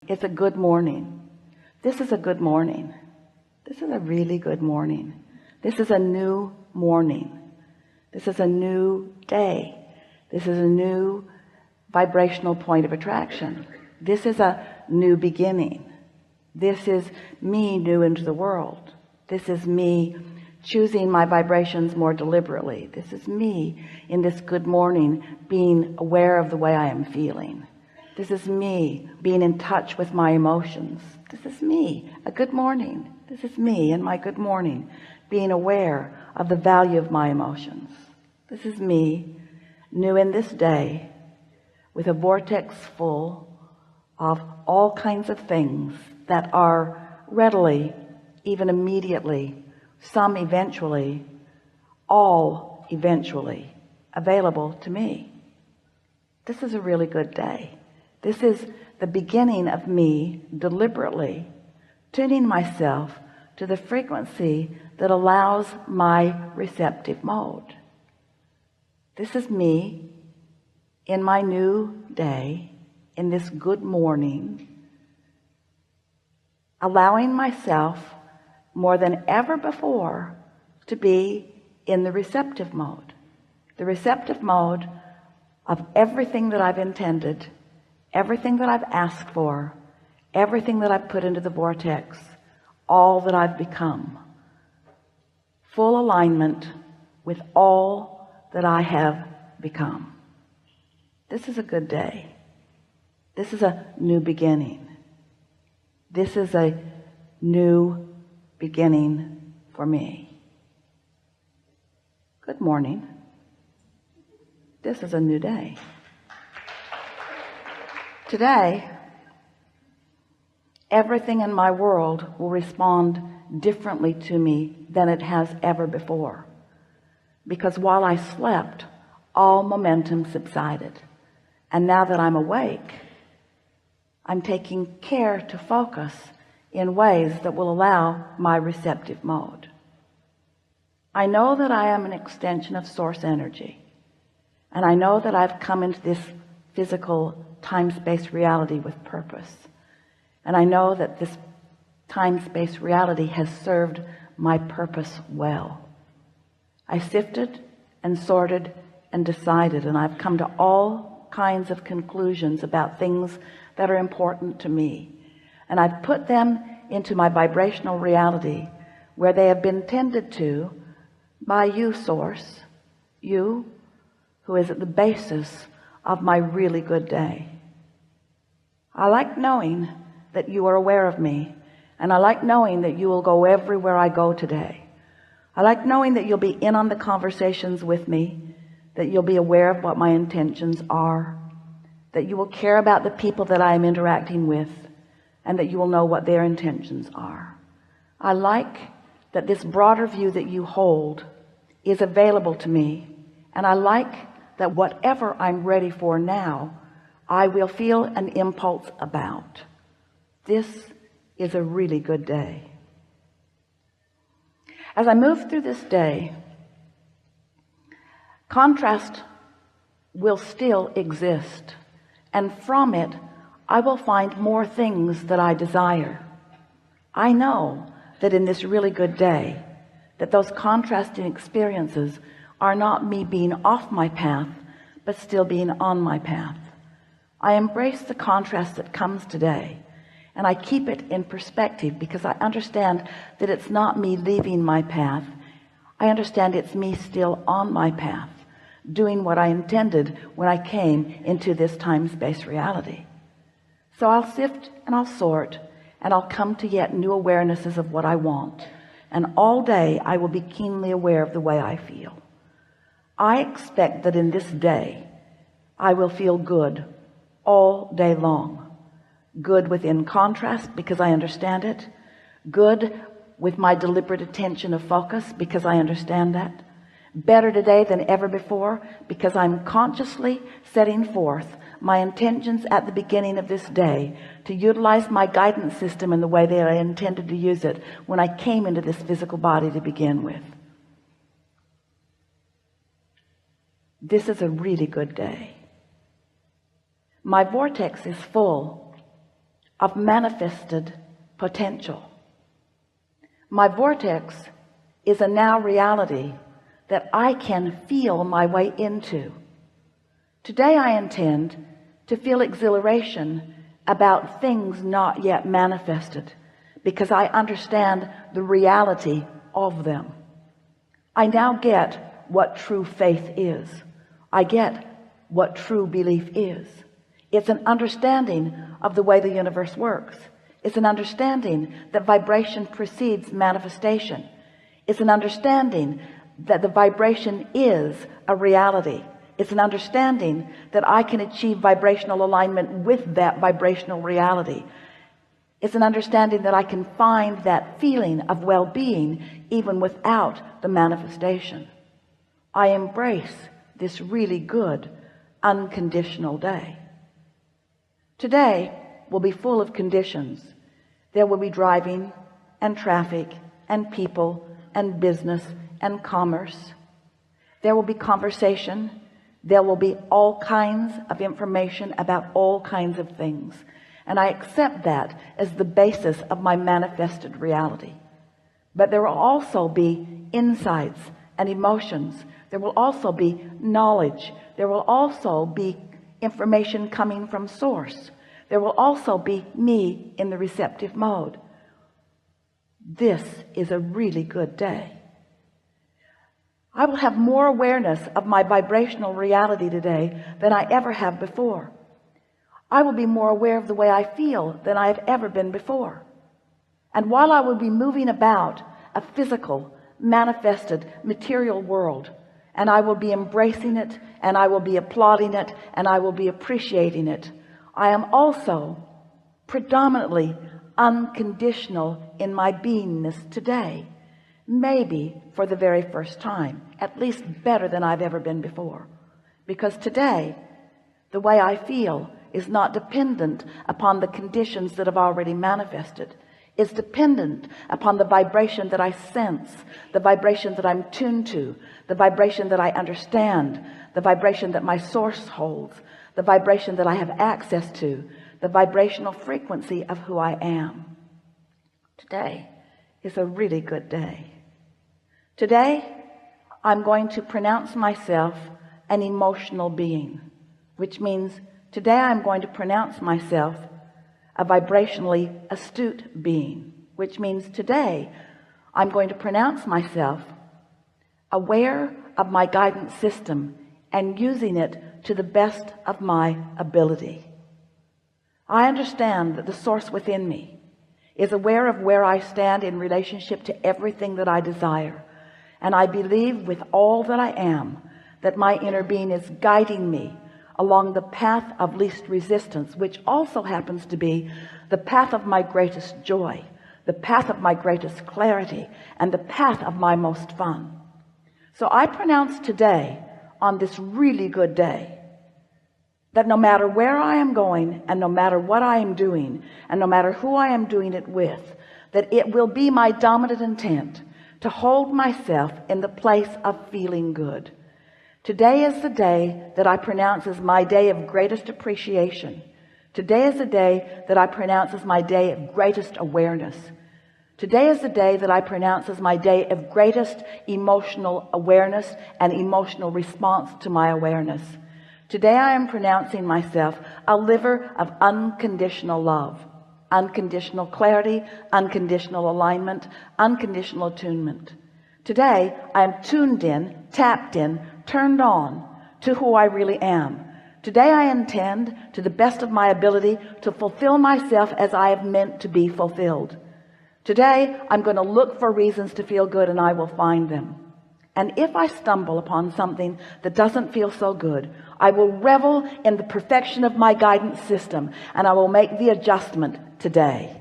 It's a good morning. This is a good morning. This is a really good morning. This is a new morning. This is a new day. This is a new vibrational point of attraction. This is a new beginning. This is me new into the world. This is me choosing my vibrations more deliberately. This is me in this good morning being aware of the way I am feeling. This is me being in touch with my emotions. This is me, a good morning. This is me in my good morning being aware of the value of my emotions. This is me new in this day with a vortex full of all kinds of things that are readily, even immediately, some eventually, all eventually available to me. This is a really good day. This is the beginning of me deliberately tuning myself to the frequency that allows my receptive mode. This is me in my new day, in this good morning, allowing myself more than ever before to be in the receptive mode of everything that I've intended, everything that I've asked for, everything that I've put into the vortex, all that I've become, full alignment with all that I have become. This is a good day. This is a new beginning. This is a new beginning for me. Good morning. This is a new day. Today, everything in my world will respond differently to me than it has ever before. Because while I slept, all momentum subsided. And now that I'm awake, I'm taking care to focus in ways that will allow my receptive mode. I know that I am an extension of source energy. And I know that I've come into this physical time-space reality with purpose. And I know that this time-space reality has served my purpose well. I sifted and sorted and decided, and I've come to all kinds of conclusions about things that are important to me. And I've put them into my vibrational reality where they have been tended to by you, Source, you who is at the basis of my really good day. I like knowing that you are aware of me, and I like knowing that you will go everywhere I go today. I like knowing that you'll be in on the conversations with me, that you'll be aware of what my intentions are, that you will care about the people that I am interacting with, and that you will know what their intentions are. I like that this broader view that you hold is available to me, and I like that whatever I'm ready for now, I will feel an impulse about. This is a really good day. As I move through this day, contrast will still exist, and from it I will find more things that I desire. I know that in this really good day, that those contrasting experiences are not me being off my path, but still being on my path. I embrace the contrast that comes today, and I keep it in perspective because I understand that it's not me leaving my path. I understand it's me still on my path, doing what I intended when I came into this time-space reality. So I'll sift and I'll sort, and I'll come to yet new awarenesses of what I want. And all day I will be keenly aware of the way I feel. I expect that in this day I will feel good all day long. Good within contrast because I understand it. Good with my deliberate attention of focus because I understand that. Better today than ever before because I'm consciously setting forth my intentions at the beginning of this day to utilize my guidance system in the way that I intended to use it when I came into this physical body to begin with. This is a really good day. My vortex is full of manifested potential. My vortex is a now reality that I can feel my way into. Today I intend to feel exhilaration about things not yet manifested, because I understand the reality of them. I now get what true faith is. I get what true belief is. It's an understanding of the way the universe works. It's an understanding that vibration precedes manifestation. It's an understanding that the vibration is a reality. It's an understanding that I can achieve vibrational alignment with that vibrational reality. It's an understanding that I can find that feeling of well-being even without the manifestation. I embrace this really good unconditional day. Today will be full of conditions. There will be driving and traffic and people and business and commerce. There will be conversation. There will be all kinds of information about all kinds of things. And I accept that as the basis of my manifested reality. But there will also be insights and emotions. There will also be knowledge. There will also be information coming from source. There will also be me in the receptive mode. This is a really good day. I will have more awareness of my vibrational reality today than I ever have before. I will be more aware of the way I feel than I have ever been before. And while I will be moving about a physical, manifested, material world, and I will be embracing it, and I will be applauding it, and I will be appreciating it, I am also predominantly unconditional in my beingness today, maybe for the very first time, at least better than I've ever been before. Because today, the way I feel is not dependent upon the conditions that have already manifested. It's dependent upon the vibration that I sense, the vibration that I'm tuned to, the vibration that I understand, the vibration that my source holds, the vibration that I have access to, the vibrational frequency of who I am. Today is a really good day. Today, I'm going to pronounce myself an emotional being, which means today I'm going to pronounce myself a vibrationally astute being, which means today I'm going to pronounce myself aware of my guidance system and using it to the best of my ability. I understand that the source within me is aware of where I stand in relationship to everything that I desire. And I believe with all that I am that my inner being is guiding me along the path of least resistance, which also happens to be the path of my greatest joy, the path of my greatest clarity, and the path of my most fun. So I pronounce today, on this really good day, that no matter where I am going, and no matter what I am doing, and no matter who I am doing it with, that it will be my dominant intent to hold myself in the place of feeling good. Today is the day that I pronounce as my day of greatest appreciation. Today is the day that I pronounce as my day of greatest awareness. Today is the day that I pronounce as my day of greatest emotional awareness and emotional response to my awareness. Today I am pronouncing myself a liver of unconditional love, unconditional clarity, unconditional alignment, unconditional attunement. Today I am tuned in, tapped in, turned on to who I really am. Today I intend, to the best of my ability, to fulfill myself as I have meant to be fulfilled. Today I'm going to look for reasons to feel good, and I will find them. And if I stumble upon something that doesn't feel so good, I will revel in the perfection of my guidance system, and I will make the adjustment today.